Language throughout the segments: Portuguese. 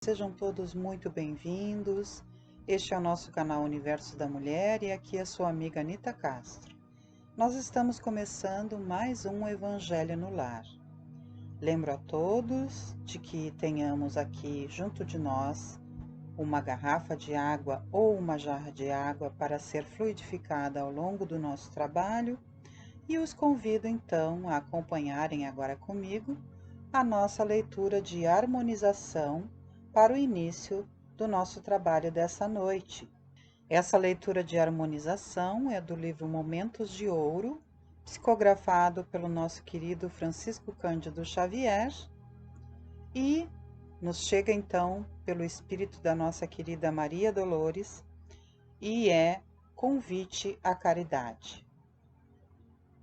Sejam todos muito bem-vindos. Este é o nosso canal Universo da Mulher e aqui é sua amiga Anita Castro. Nós estamos começando mais um Evangelho no Lar. Lembro a todos de que tenhamos aqui junto de nós uma garrafa de água ou uma jarra de água para ser fluidificada ao longo do nosso trabalho e os convido então a acompanharem agora comigo a nossa leitura de harmonização para o início do nosso trabalho dessa noite. Essa leitura de harmonização é do livro Momentos de Ouro, psicografado pelo nosso querido Francisco Cândido Xavier, e nos chega então pelo espírito da nossa querida Maria Dolores, e é Convite à Caridade.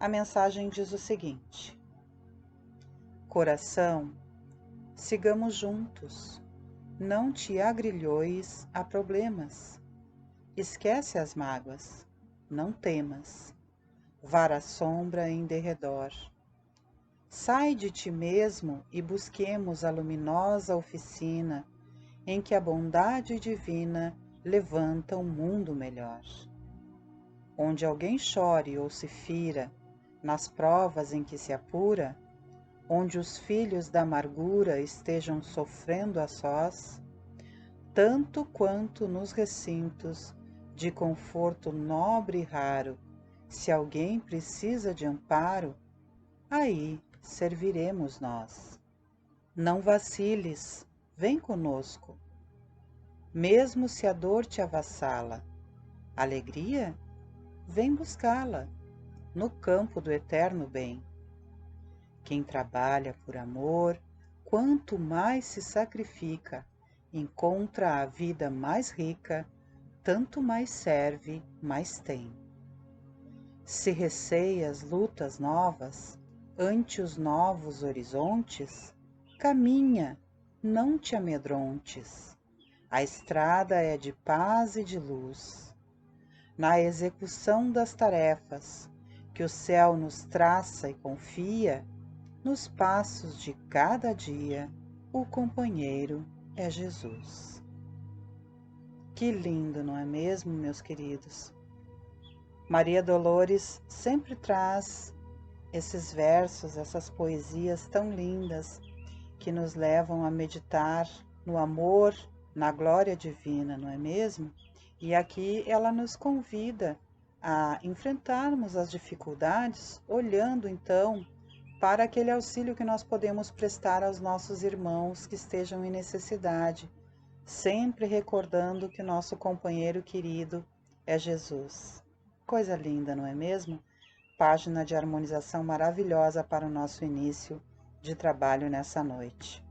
A mensagem diz o seguinte: Coração, sigamos juntos. Não te agrilhoes a problemas. Esquece as mágoas, não temas. Vara a sombra em derredor. Sai de ti mesmo e busquemos a luminosa oficina em que a bondade divina levanta um mundo melhor. Onde alguém chore ou se fira, nas provas em que se apura, onde os filhos da amargura estejam sofrendo a sós, tanto quanto nos recintos de conforto nobre e raro, se alguém precisa de amparo, aí serviremos nós. Não vaciles, vem conosco. Mesmo se a dor te avassala, alegria, vem buscá-la no campo do eterno bem. Quem trabalha por amor, quanto mais se sacrifica, encontra a vida mais rica, tanto mais serve, mais tem. Se receias lutas novas, ante os novos horizontes, caminha, não te amedrontes. A estrada é de paz e de luz. Na execução das tarefas que o céu nos traça e confia, nos passos de cada dia, o companheiro é Jesus. Que lindo, não é mesmo, meus queridos? Maria Dolores sempre traz esses versos, essas poesias tão lindas que nos levam a meditar no amor, na glória divina, não é mesmo? E aqui ela nos convida a enfrentarmos as dificuldades, olhando então para aquele auxílio que nós podemos prestar aos nossos irmãos que estejam em necessidade, sempre recordando que o nosso companheiro querido é Jesus. Coisa linda, não é mesmo? Página de harmonização maravilhosa para o nosso início de trabalho nessa noite.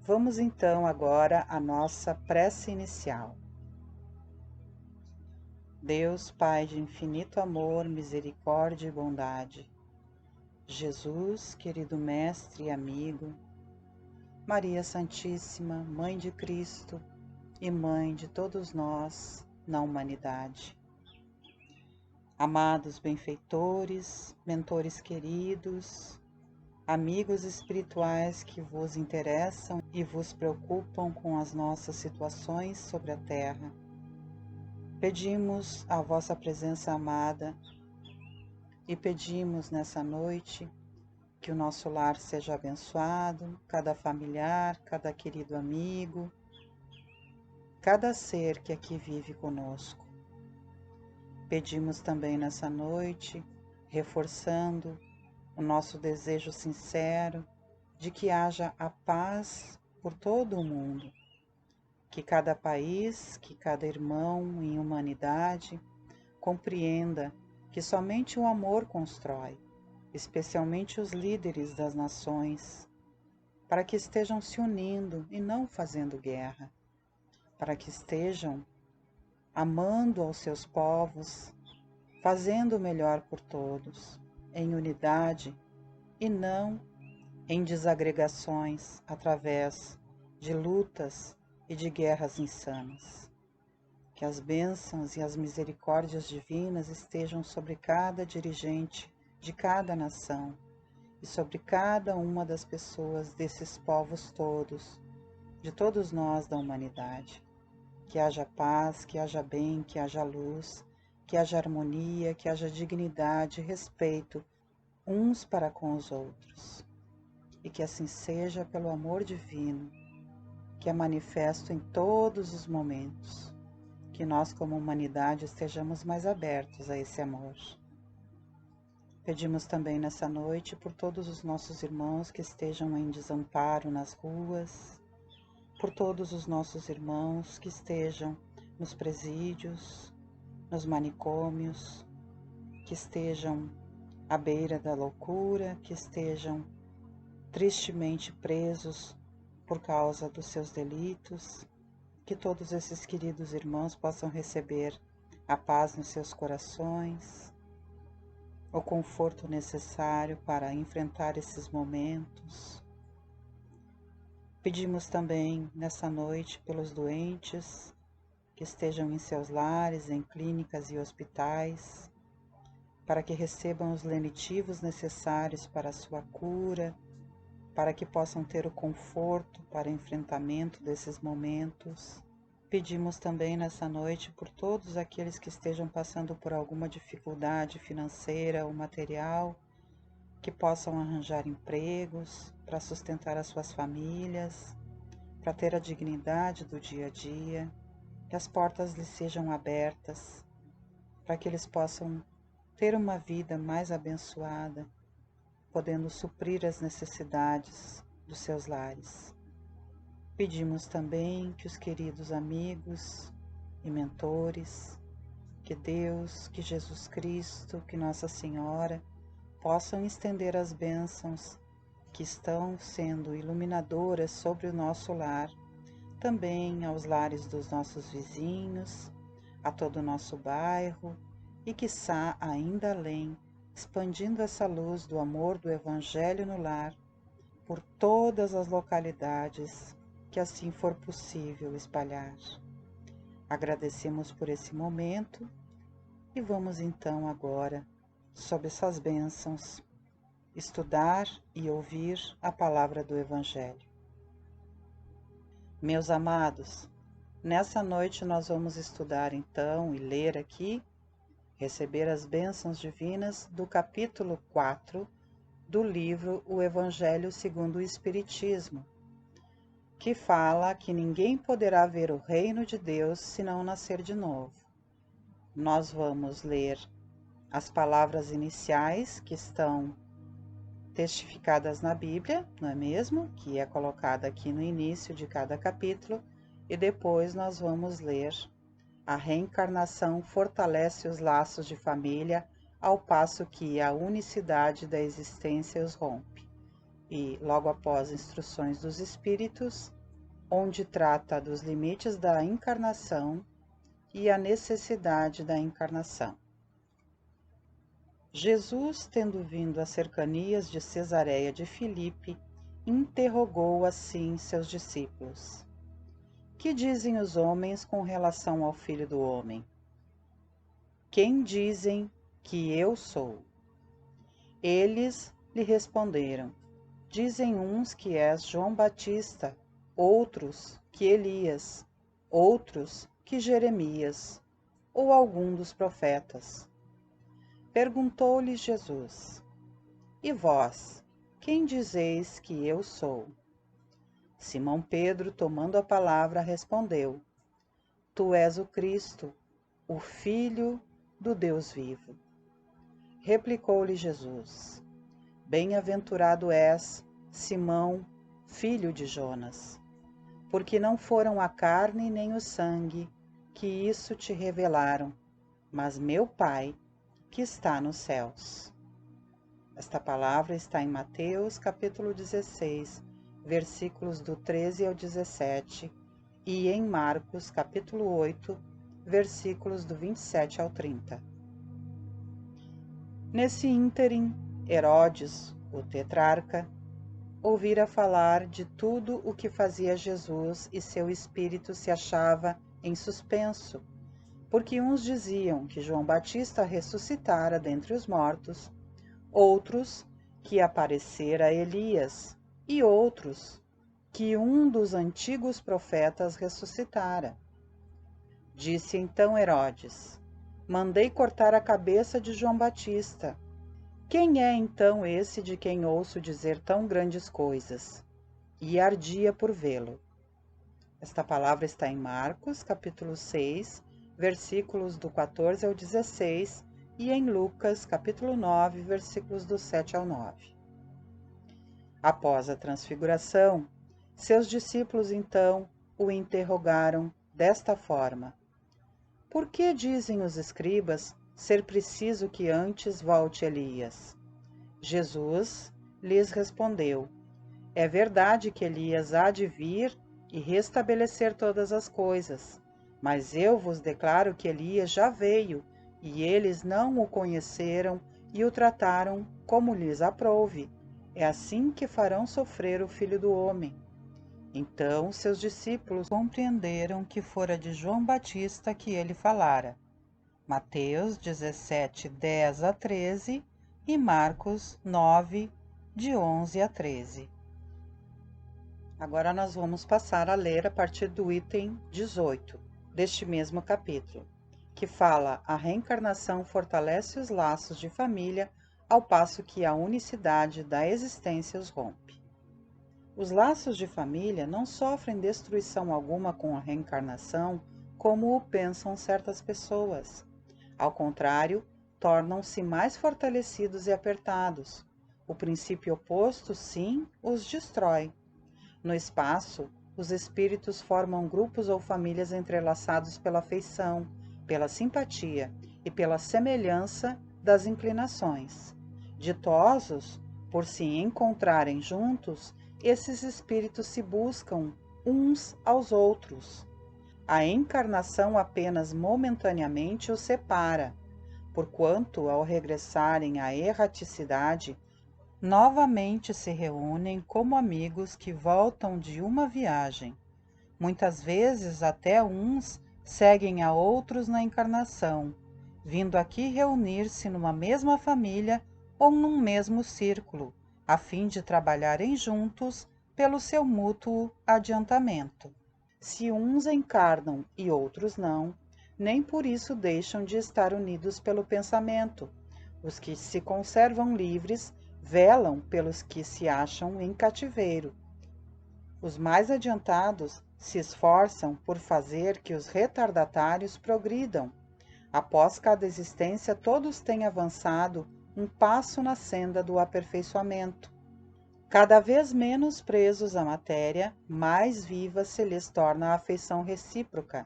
Vamos então agora à nossa prece inicial. Deus, Pai de infinito amor, misericórdia e bondade, Jesus, querido Mestre e amigo, Maria Santíssima, Mãe de Cristo e Mãe de todos nós na humanidade. Amados benfeitores, mentores queridos, amigos espirituais que vos interessam e vos preocupam com as nossas situações sobre a terra, pedimos a vossa presença amada e pedimos nessa noite que o nosso lar seja abençoado, cada familiar, cada querido amigo, cada ser que aqui vive conosco. Pedimos também nessa noite, reforçando o nosso desejo sincero de que haja a paz por todo o mundo, que cada país, que cada irmão em humanidade compreenda que somente o amor constrói, especialmente os líderes das nações, para que estejam se unindo e não fazendo guerra, para que estejam amando aos seus povos, fazendo o melhor por todos, em unidade e não em desagregações através de lutas e de guerras insanas. Que as bênçãos e as misericórdias divinas estejam sobre cada dirigente de cada nação e sobre cada uma das pessoas desses povos todos, de todos nós da humanidade. Que haja paz, que haja bem, que haja luz, que haja harmonia, que haja dignidade, respeito uns para com os outros. E que assim seja pelo amor divino, que é manifesto em todos os momentos. Que nós, como humanidade, estejamos mais abertos a esse amor. Pedimos também nessa noite por todos os nossos irmãos que estejam em desamparo nas ruas, por todos os nossos irmãos que estejam nos presídios, nos manicômios, que estejam à beira da loucura, que estejam tristemente presos por causa dos seus delitos, que todos esses queridos irmãos possam receber a paz nos seus corações, o conforto necessário para enfrentar esses momentos. Pedimos também nessa noite pelos doentes que estejam em seus lares, em clínicas e hospitais, para que recebam os lenitivos necessários para a sua cura, para que possam ter o conforto para o enfrentamento desses momentos. Pedimos também nessa noite por todos aqueles que estejam passando por alguma dificuldade financeira ou material, que possam arranjar empregos para sustentar as suas famílias, para ter a dignidade do dia a dia, que as portas lhes sejam abertas, para que eles possam ter uma vida mais abençoada, podendo suprir as necessidades dos seus lares. Pedimos também que os queridos amigos e mentores, que Deus, que Jesus Cristo, que Nossa Senhora possam estender as bênçãos que estão sendo iluminadoras sobre o nosso lar, também aos lares dos nossos vizinhos, a todo o nosso bairro e, quiçá, ainda além, expandindo essa luz do amor do Evangelho no lar por todas as localidades que assim for possível espalhar. Agradecemos por esse momento e vamos então agora, sob essas bênçãos, estudar e ouvir a palavra do Evangelho. Meus amados, nessa noite nós vamos estudar então e ler aqui, receber as bênçãos divinas do capítulo 4 do livro O Evangelho segundo o Espiritismo, que fala que ninguém poderá ver o reino de Deus se não nascer de novo. Nós vamos ler as palavras iniciais que estão testificadas na Bíblia, não é mesmo? Que é colocada aqui no início de cada capítulo, e depois nós vamos ler: a reencarnação fortalece os laços de família, ao passo que a unicidade da existência os rompe. E logo após Instruções dos Espíritos, onde trata dos limites da encarnação e a necessidade da encarnação. Jesus, tendo vindo às cercanias de Cesareia de Filipe, interrogou assim seus discípulos: que dizem os homens com relação ao Filho do Homem? Quem dizem que eu sou? Eles lhe responderam: dizem uns que és João Batista, outros que Elias, outros que Jeremias, ou algum dos profetas. Perguntou-lhe Jesus: e vós, quem dizeis que eu sou? Simão Pedro, tomando a palavra, respondeu: tu és o Cristo, o Filho do Deus vivo. Replicou-lhe Jesus: bem-aventurado és, Simão, filho de Jonas, porque não foram a carne nem o sangue que isso te revelaram, mas meu Pai que está nos céus. Esta palavra está em Mateus capítulo 16, versículos do 13 ao 17, e em Marcos capítulo 8, versículos do 27 ao 30. Nesse ínterim, Herodes, o tetrarca, ouvira falar de tudo o que fazia Jesus e seu espírito se achava em suspenso, porque uns diziam que João Batista ressuscitara dentre os mortos, outros que aparecera a Elias, e outros que um dos antigos profetas ressuscitara. Disse então Herodes: Mandei cortar a cabeça de João Batista. Quem é então esse de quem ouço dizer tão grandes coisas? E ardia por vê-lo. Esta palavra está em Marcos, capítulo 6, versículos do 14 ao 16, e em Lucas, capítulo 9, versículos do 7 ao 9. Após a transfiguração, seus discípulos então o interrogaram desta forma: Por que dizem os escribas ser preciso que antes volte Elias? Jesus lhes respondeu: É verdade que Elias há de vir e restabelecer todas as coisas, mas eu vos declaro que Elias já veio, e eles não o conheceram e o trataram como lhes aprouve. É assim que farão sofrer o Filho do Homem. Então seus discípulos compreenderam que fora de João Batista que ele falara. Mateus 17, 10 a 13 e Marcos 9, de 11 a 13. Agora nós vamos passar a ler a partir do item 18 deste mesmo capítulo, que fala: a reencarnação fortalece os laços de família, ao passo que a unicidade da existência os rompe. Os laços de família não sofrem destruição alguma com a reencarnação, como o pensam certas pessoas. Ao contrário, tornam-se mais fortalecidos e apertados. O princípio oposto, sim, os destrói. No espaço, os espíritos formam grupos ou famílias entrelaçados pela afeição, pela simpatia e pela semelhança das inclinações. Ditosos, por se encontrarem juntos, esses espíritos se buscam uns aos outros. A encarnação apenas momentaneamente os separa, porquanto, ao regressarem à erraticidade, novamente se reúnem como amigos que voltam de uma viagem. Muitas vezes até uns seguem a outros na encarnação, vindo aqui reunir-se numa mesma família ou num mesmo círculo, a fim de trabalharem juntos pelo seu mútuo adiantamento. Se uns encarnam e outros não, nem por isso deixam de estar unidos pelo pensamento. Os que se conservam livres velam pelos que se acham em cativeiro. Os mais adiantados se esforçam por fazer que os retardatários progridam. Após cada existência, todos têm avançado um passo na senda do aperfeiçoamento. Cada vez menos presos à matéria, mais viva se lhes torna a afeição recíproca,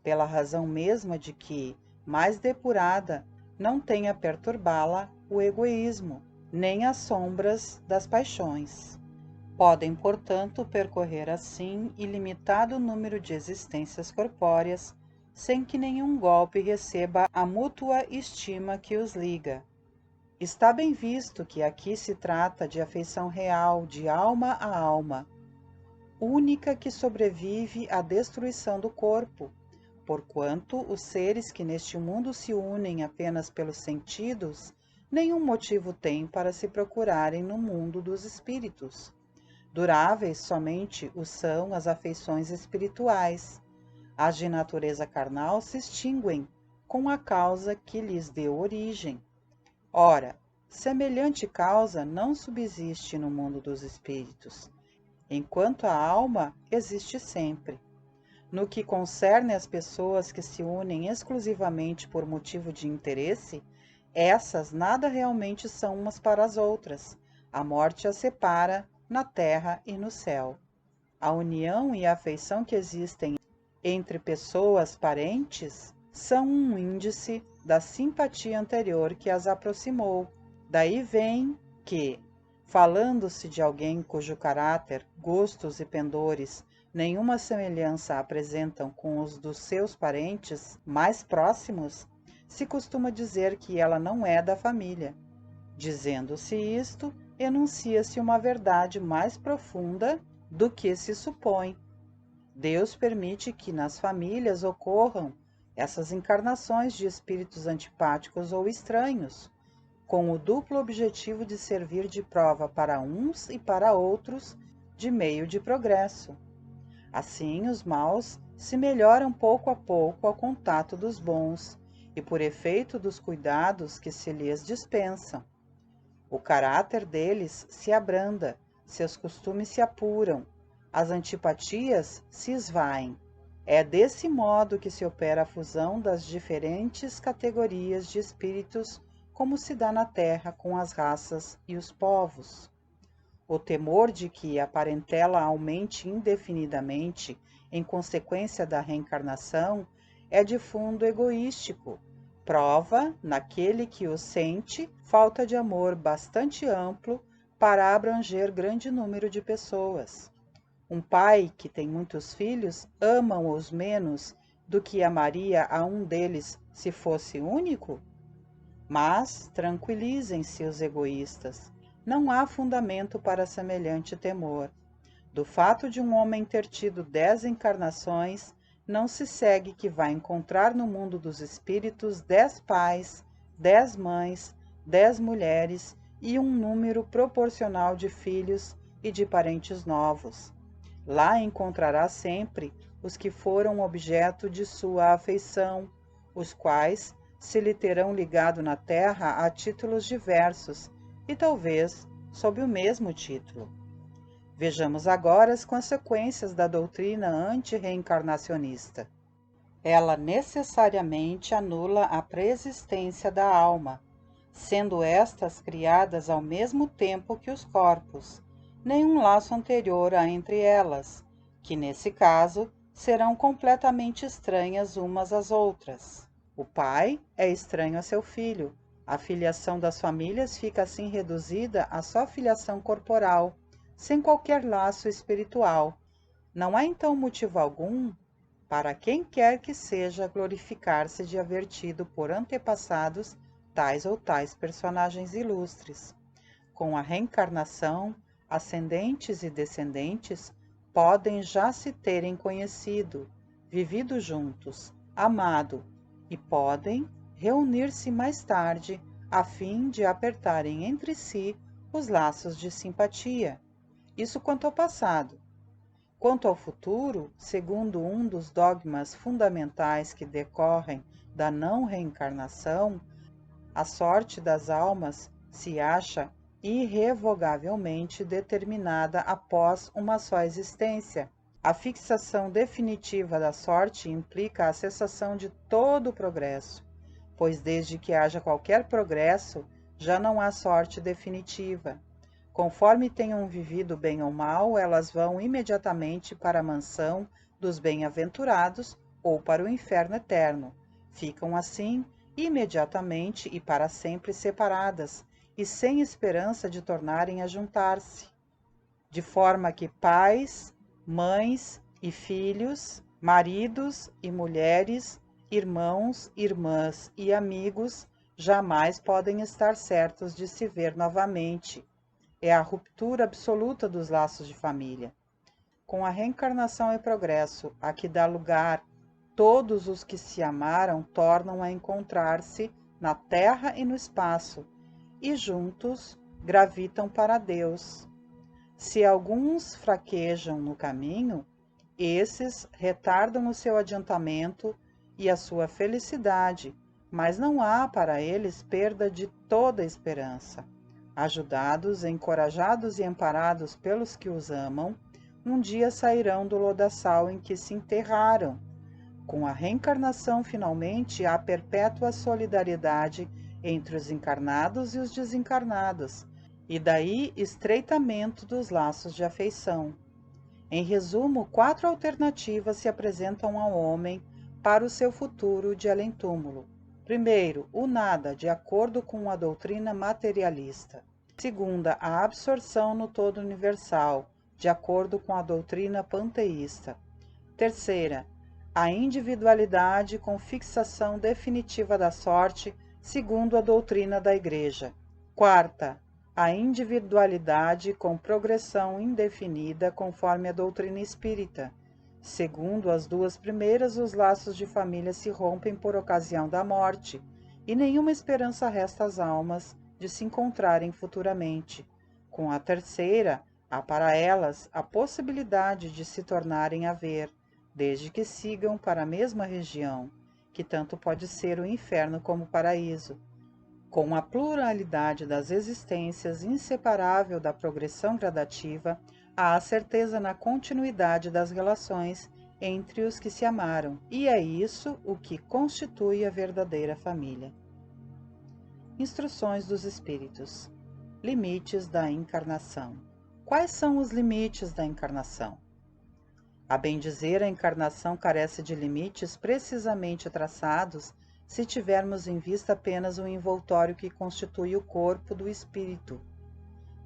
pela razão mesma de que, mais depurada, não tem a perturbá-la o egoísmo, nem as sombras das paixões. Podem, portanto, percorrer assim ilimitado número de existências corpóreas, sem que nenhum golpe receba a mútua estima que os liga. Está bem visto que aqui se trata de afeição real, de alma a alma, única que sobrevive à destruição do corpo, porquanto os seres que neste mundo se unem apenas pelos sentidos, nenhum motivo têm para se procurarem no mundo dos espíritos. Duráveis somente o são as afeições espirituais. As de natureza carnal se extinguem com a causa que lhes deu origem. Ora, semelhante causa não subsiste no mundo dos espíritos, enquanto a alma existe sempre. No que concerne às pessoas que se unem exclusivamente por motivo de interesse, essas nada realmente são umas para as outras. A morte as separa na terra e no céu. A união e a afeição que existem entre pessoas parentes são um índice da simpatia anterior que as aproximou. Daí vem que, falando-se de alguém cujo caráter, gostos e pendores nenhuma semelhança apresentam com os dos seus parentes mais próximos, se costuma dizer que ela não é da família. Dizendo-se isto, enuncia-se uma verdade mais profunda do que se supõe. Deus permite que nas famílias ocorram essas encarnações de espíritos antipáticos ou estranhos, com o duplo objetivo de servir de prova para uns e para outros de meio de progresso. Assim, os maus se melhoram pouco a pouco ao contato dos bons e por efeito dos cuidados que se lhes dispensam. O caráter deles se abranda, seus costumes se apuram, as antipatias se esvaem. É desse modo que se opera a fusão das diferentes categorias de espíritos, como se dá na Terra com as raças e os povos. O temor de que a parentela aumente indefinidamente em consequência da reencarnação é de fundo egoístico. Prova, naquele que o sente, falta de amor bastante amplo para abranger grande número de pessoas. Um pai que tem muitos filhos ama-os menos do que amaria a um deles se fosse único? Mas tranquilizem-se os egoístas. Não há fundamento para semelhante temor. Do fato de um homem ter tido 10 encarnações, não se segue que vai encontrar no mundo dos espíritos 10 pais, 10 mães, 10 mulheres e um número proporcional de filhos e de parentes novos. Lá encontrará sempre os que foram objeto de sua afeição, os quais se lhe terão ligado na terra a títulos diversos e talvez sob o mesmo título. Vejamos agora as consequências da doutrina anti-reencarnacionista. Ela necessariamente anula a preexistência da alma, sendo estas criadas ao mesmo tempo que os corpos, nenhum laço anterior há entre elas, que nesse caso serão completamente estranhas umas às outras. O pai é estranho a seu filho. A filiação das famílias fica assim reduzida à só filiação corporal, sem qualquer laço espiritual. Não há então motivo algum para quem quer que seja glorificar-se de haver tido por antepassados tais ou tais personagens ilustres. Com a reencarnação, ascendentes e descendentes podem já se terem conhecido, vivido juntos, amado, e podem reunir-se mais tarde a fim de apertarem entre si os laços de simpatia. Isso quanto ao passado. Quanto ao futuro, segundo um dos dogmas fundamentais que decorrem da não reencarnação, a sorte das almas se acha irrevogavelmente determinada após uma só existência. A fixação definitiva da sorte implica a cessação de todo o progresso, pois desde que haja qualquer progresso, já não há sorte definitiva. Conforme tenham vivido bem ou mal, elas vão imediatamente para a mansão dos bem-aventurados ou para o inferno eterno. Ficam assim imediatamente e para sempre separadas e sem esperança de tornarem a juntar-se, de forma que pais, mães e filhos, maridos e mulheres, irmãos, irmãs e amigos jamais podem estar certos de se ver novamente. É a ruptura absoluta dos laços de família. Com a reencarnação e progresso, a que dá lugar, todos os que se amaram tornam a encontrar-se na terra e no espaço, e juntos gravitam para Deus. Se alguns fraquejam no caminho, esses retardam o seu adiantamento e a sua felicidade, mas não há para eles perda de toda a esperança. Ajudados, encorajados e amparados pelos que os amam, um dia sairão do lodaçal em que se enterraram. Com a reencarnação, finalmente, há perpétua solidariedade entre os encarnados e os desencarnados, e daí estreitamento dos laços de afeição. Em resumo, 4 alternativas se apresentam ao homem para o seu futuro de além-túmulo. Primeiro, o nada, de acordo com a doutrina materialista. Segunda, a absorção no todo universal, de acordo com a doutrina panteísta. Terceira, a individualidade com fixação definitiva da sorte, segundo a doutrina da Igreja. Quarta, a individualidade com progressão indefinida, conforme a doutrina espírita. Segundo as duas primeiras, os laços de família se rompem por ocasião da morte, e nenhuma esperança resta às almas de se encontrarem futuramente. Com a terceira, Há para elas a possibilidade de se tornarem a ver, desde que sigam para a mesma região, que tanto pode ser o inferno como o paraíso. Com a pluralidade das existências inseparável da progressão gradativa, há a certeza na continuidade das relações entre os que se amaram, e é isso o que constitui a verdadeira família. Instruções dos Espíritos. Limites da encarnação. Quais são os limites da encarnação? A bem dizer, a encarnação carece de limites precisamente traçados se tivermos em vista apenas o envoltório que constitui o corpo do espírito,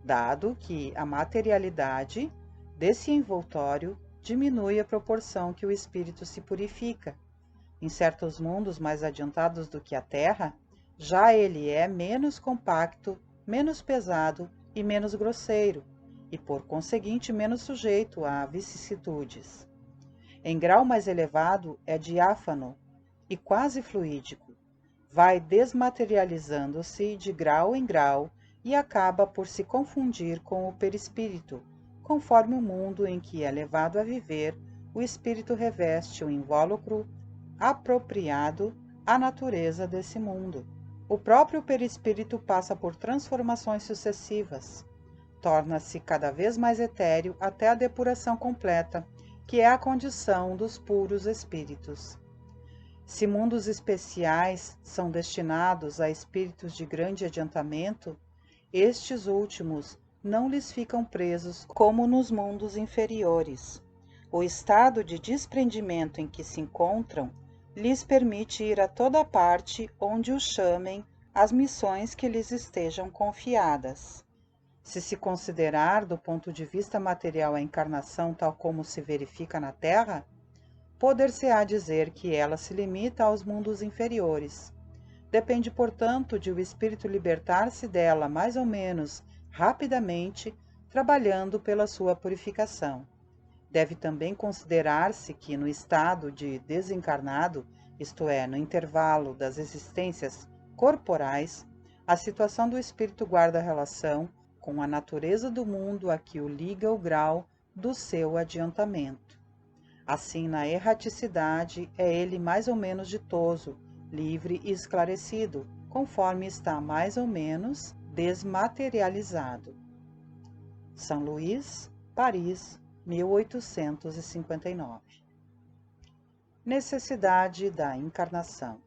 dado que a materialidade desse envoltório diminui à proporção que o espírito se purifica. Em certos mundos mais adiantados do que a Terra, já ele é menos compacto, menos pesado e menos grosseiro, e por conseguinte menos sujeito a vicissitudes. Em grau mais elevado é diáfano e quase fluídico, vai desmaterializando-se de grau em grau e acaba por se confundir com o perispírito, conforme o mundo em que é levado a viver, o espírito reveste o invólucro apropriado à natureza desse mundo. O próprio perispírito passa por transformações sucessivas, torna-se cada vez mais etéreo até a depuração completa, que é a condição dos puros espíritos. Se mundos especiais são destinados a espíritos de grande adiantamento, estes últimos não lhes ficam presos como nos mundos inferiores. O estado de desprendimento em que se encontram lhes permite ir a toda parte onde os chamem as missões que lhes estejam confiadas. Se se considerar do ponto de vista material a encarnação tal como se verifica na Terra, poder-se-á dizer que ela se limita aos mundos inferiores. Depende, portanto, de o espírito libertar-se dela mais ou menos rapidamente, trabalhando pela sua purificação. Deve também considerar-se que no estado de desencarnado, isto é, no intervalo das existências corporais, a situação do espírito guarda relação com a natureza do mundo a que o liga o grau do seu adiantamento. Assim, na erraticidade, é ele mais ou menos ditoso, livre e esclarecido, conforme está mais ou menos desmaterializado. São Luís, Paris, 1859. Necessidade da encarnação.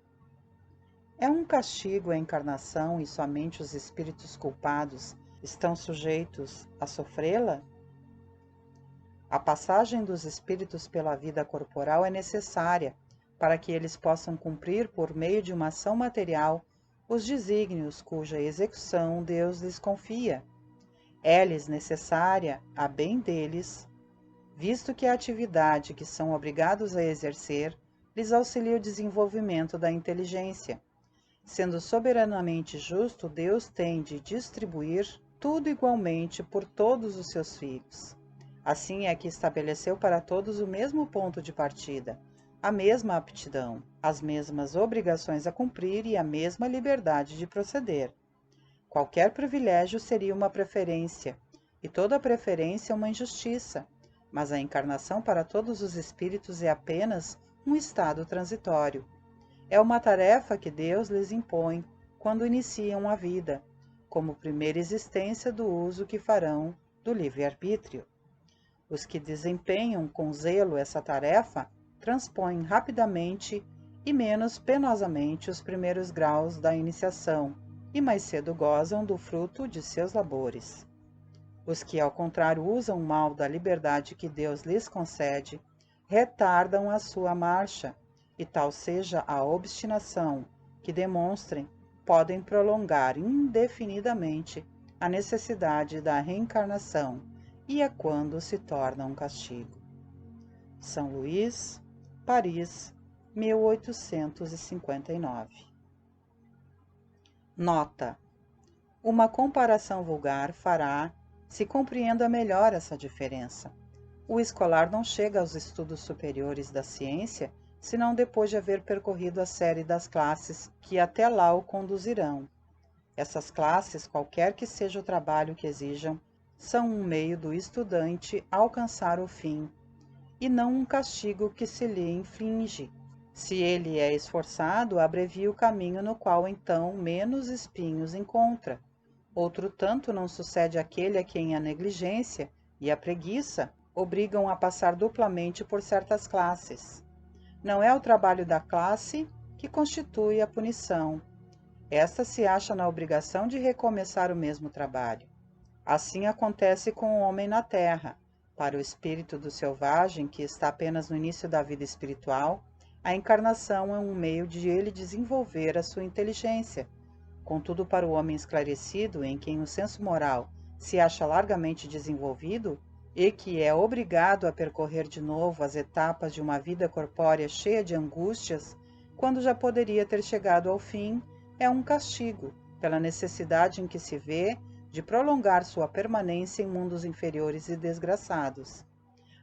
É um castigo a encarnação e somente os espíritos culpados estão sujeitos a sofrê-la? A passagem dos espíritos pela vida corporal é necessária para que eles possam cumprir, por meio de uma ação material, os desígnios cuja execução Deus lhes confia. É-lhes necessária a bem deles, visto que a atividade que são obrigados a exercer lhes auxilia o desenvolvimento da inteligência. Sendo soberanamente justo, Deus tem de distribuir tudo igualmente por todos os seus filhos. Assim é que estabeleceu para todos o mesmo ponto de partida, a mesma aptidão, as mesmas obrigações a cumprir e a mesma liberdade de proceder. Qualquer privilégio seria uma preferência, e toda preferência uma injustiça, mas a encarnação para todos os espíritos é apenas um estado transitório. É uma tarefa que Deus lhes impõe quando iniciam a vida, como primeira existência do uso que farão do livre-arbítrio. Os que desempenham com zelo essa tarefa transpõem rapidamente e menos penosamente os primeiros graus da iniciação e mais cedo gozam do fruto de seus labores. Os que, ao contrário, usam mal da liberdade que Deus lhes concede, retardam a sua marcha, e tal seja a obstinação que demonstrem, podem prolongar indefinidamente a necessidade da reencarnação, e é quando se torna um castigo. São Luís, Paris, 1859. Nota: uma comparação vulgar fará se compreenda melhor essa diferença. O escolar não chega aos estudos superiores da ciência senão depois de haver percorrido a série das classes que até lá o conduzirão. Essas classes, qualquer que seja o trabalho que exijam, são um meio do estudante alcançar o fim, e não um castigo que se lhe inflige. Se ele é esforçado, abrevia o caminho no qual então menos espinhos encontra. Outro tanto não sucede aquele a quem a negligência e a preguiça obrigam a passar duplamente por certas classes. Não é o trabalho da classe que constitui a punição. Esta se acha na obrigação de recomeçar o mesmo trabalho. Assim acontece com o homem na terra. Para o espírito do selvagem, que está apenas no início da vida espiritual, a encarnação é um meio de ele desenvolver a sua inteligência. Contudo, para o homem esclarecido, em quem o senso moral se acha largamente desenvolvido e que é obrigado a percorrer de novo as etapas de uma vida corpórea cheia de angústias, quando já poderia ter chegado ao fim, é um castigo, pela necessidade em que se vê de prolongar sua permanência em mundos inferiores e desgraçados.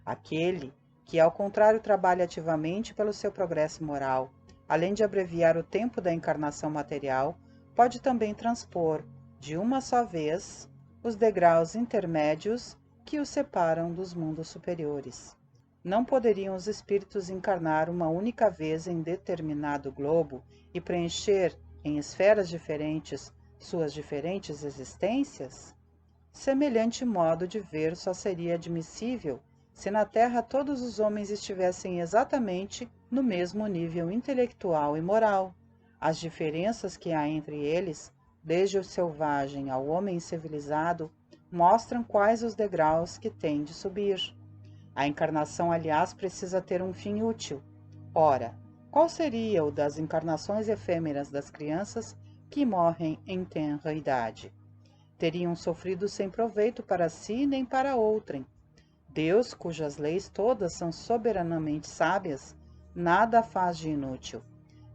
Aquele que, ao contrário, trabalha ativamente pelo seu progresso moral, além de abreviar o tempo da encarnação material, pode também transpor, de uma só vez, os degraus intermédios que os separam dos mundos superiores. Não poderiam os espíritos encarnar uma única vez em determinado globo e preencher, em esferas diferentes, suas diferentes existências? Semelhante modo de ver só seria admissível se na Terra todos os homens estivessem exatamente no mesmo nível intelectual e moral. As diferenças que há entre eles, desde o selvagem ao homem civilizado, mostram quais os degraus que tem de subir. A encarnação, aliás, precisa ter um fim útil. Ora, qual seria o das encarnações efêmeras das crianças que morrem em tenra idade? Teriam sofrido sem proveito para si nem para outrem. Deus, cujas leis todas são soberanamente sábias, nada faz de inútil.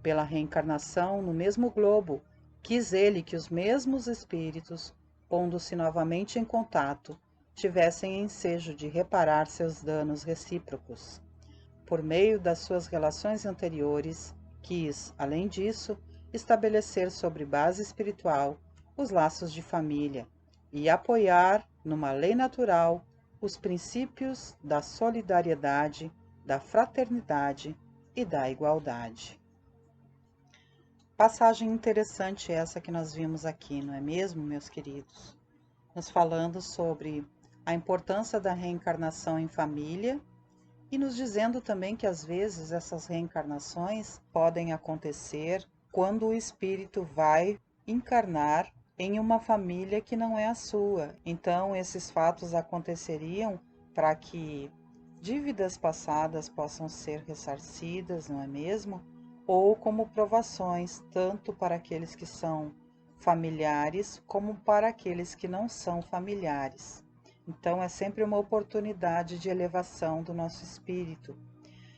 Pela reencarnação no mesmo globo, quis ele que os mesmos espíritos, pondo-se novamente em contato, tivessem ensejo de reparar seus danos recíprocos. Por meio das suas relações anteriores, quis, além disso, estabelecer sobre base espiritual os laços de família e apoiar, numa lei natural, os princípios da solidariedade, da fraternidade e da igualdade. Passagem interessante essa que nós vimos aqui, não é mesmo, meus queridos? Nos falando sobre a importância da reencarnação em família e nos dizendo também que às vezes essas reencarnações podem acontecer quando o espírito vai encarnar em uma família que não é a sua. Então, esses fatos aconteceriam para que dívidas passadas possam ser ressarcidas, não é mesmo? Ou como provações, tanto para aqueles que são familiares, como para aqueles que não são familiares. Então, é sempre uma oportunidade de elevação do nosso espírito.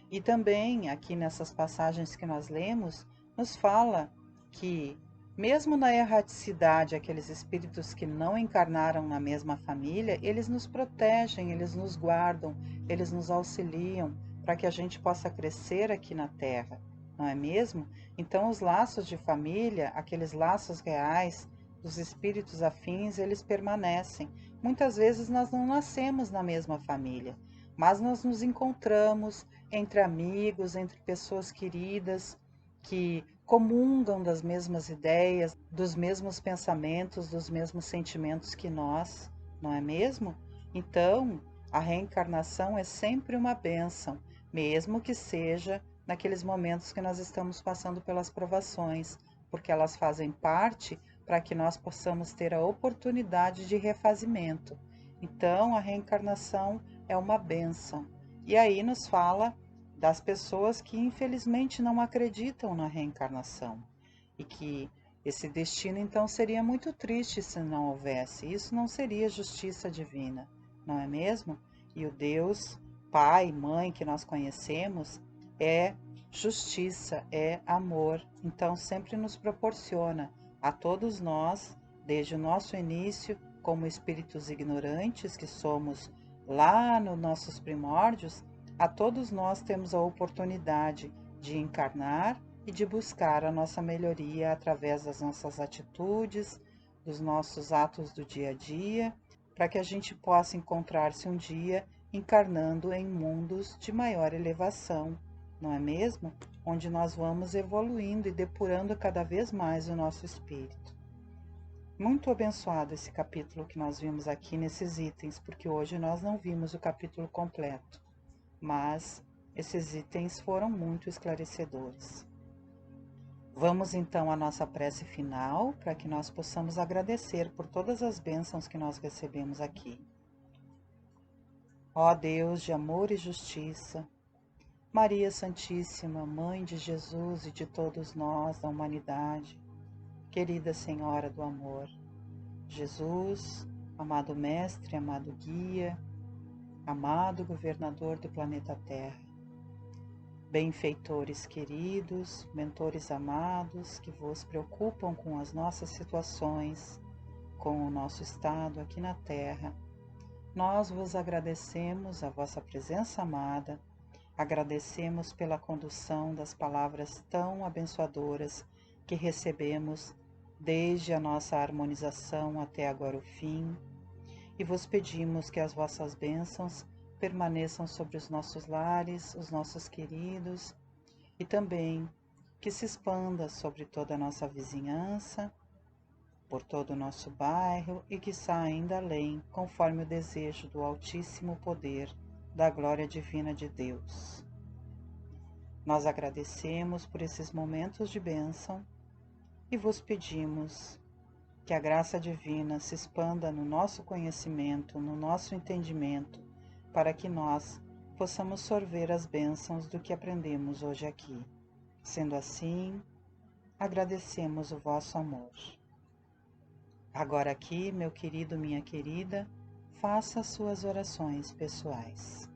E também, aqui nessas passagens que nós lemos, nos fala que, mesmo na erraticidade, aqueles espíritos que não encarnaram na mesma família, eles nos protegem, eles nos guardam, eles nos auxiliam para que a gente possa crescer aqui na Terra, não é mesmo? Então, os laços de família, aqueles laços reais dos espíritos afins, eles permanecem. Muitas vezes nós não nascemos na mesma família, mas nós nos encontramos entre amigos, entre pessoas queridas que comungam das mesmas ideias, dos mesmos pensamentos, dos mesmos sentimentos que nós, não é mesmo? Então, a reencarnação é sempre uma bênção, mesmo que seja naqueles momentos que nós estamos passando pelas provações, porque elas fazem parte para que nós possamos ter a oportunidade de refazimento. Então, a reencarnação é uma bênção. E aí nos fala das pessoas que infelizmente não acreditam na reencarnação e que esse destino então seria muito triste se não houvesse. Isso não seria justiça divina, não é mesmo? E o Deus, Pai, Mãe que nós conhecemos é justiça, é amor. Então sempre nos proporciona a todos nós, desde o nosso início, como espíritos ignorantes que somos lá nos nossos primórdios, a todos nós temos a oportunidade de encarnar e de buscar a nossa melhoria através das nossas atitudes, dos nossos atos do dia a dia para que a gente possa encontrar-se um dia encarnando em mundos de maior elevação, não é mesmo? Onde nós vamos evoluindo e depurando cada vez mais o nosso espírito. Muito abençoado esse capítulo que nós vimos aqui nesses itens, porque hoje nós não vimos o capítulo completo, mas esses itens foram muito esclarecedores. Vamos então à nossa prece final, para que nós possamos agradecer por todas as bênçãos que nós recebemos aqui. Ó Deus de amor e justiça, Maria Santíssima, Mãe de Jesus e de todos nós da humanidade, querida Senhora do amor, Jesus, amado Mestre, amado Guia, amado Governador do planeta Terra, benfeitores queridos, mentores amados que vos preocupam com as nossas situações, com o nosso estado aqui na Terra, nós vos agradecemos a vossa presença amada, agradecemos pela condução das palavras tão abençoadoras que recebemos desde a nossa harmonização até agora o fim, e vos pedimos que as vossas bênçãos permaneçam sobre os nossos lares, os nossos queridos, e também que se expanda sobre toda a nossa vizinhança, por todo o nosso bairro e quiçá ainda além, conforme o desejo do Altíssimo Poder, da glória divina de Deus. Nós agradecemos por esses momentos de bênção e vos pedimos que a graça divina se expanda no nosso conhecimento, no nosso entendimento, para que nós possamos sorver as bênçãos do que aprendemos hoje aqui. Sendo assim, agradecemos o vosso amor. Agora aqui, meu querido, minha querida, faça as suas orações pessoais.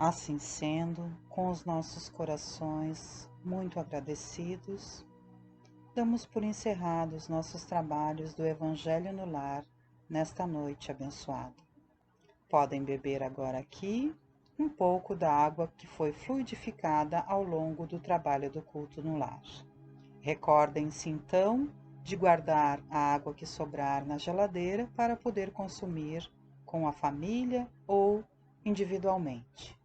Assim sendo, com os nossos corações muito agradecidos, damos por encerrados nossos trabalhos do Evangelho no Lar nesta noite abençoada. Podem beber agora aqui um pouco da água que foi fluidificada ao longo do trabalho do culto no lar. Recordem-se então de guardar a água que sobrar na geladeira para poder consumir com a família ou individualmente.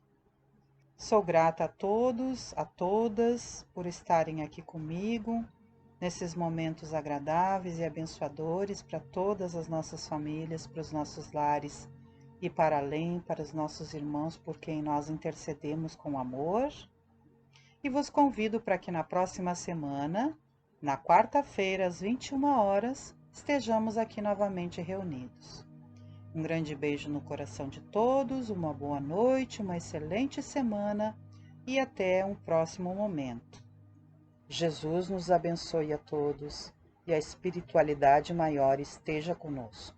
Sou grata a todos, a todas, por estarem aqui comigo, nesses momentos agradáveis e abençoadores para todas as nossas famílias, para os nossos lares e para além, para os nossos irmãos por quem nós intercedemos com amor. E vos convido para que na próxima semana, na quarta-feira, às 21 horas, estejamos aqui novamente reunidos. Um grande beijo no coração de todos, uma boa noite, uma excelente semana e até um próximo momento. Jesus nos abençoe a todos e a espiritualidade maior esteja conosco.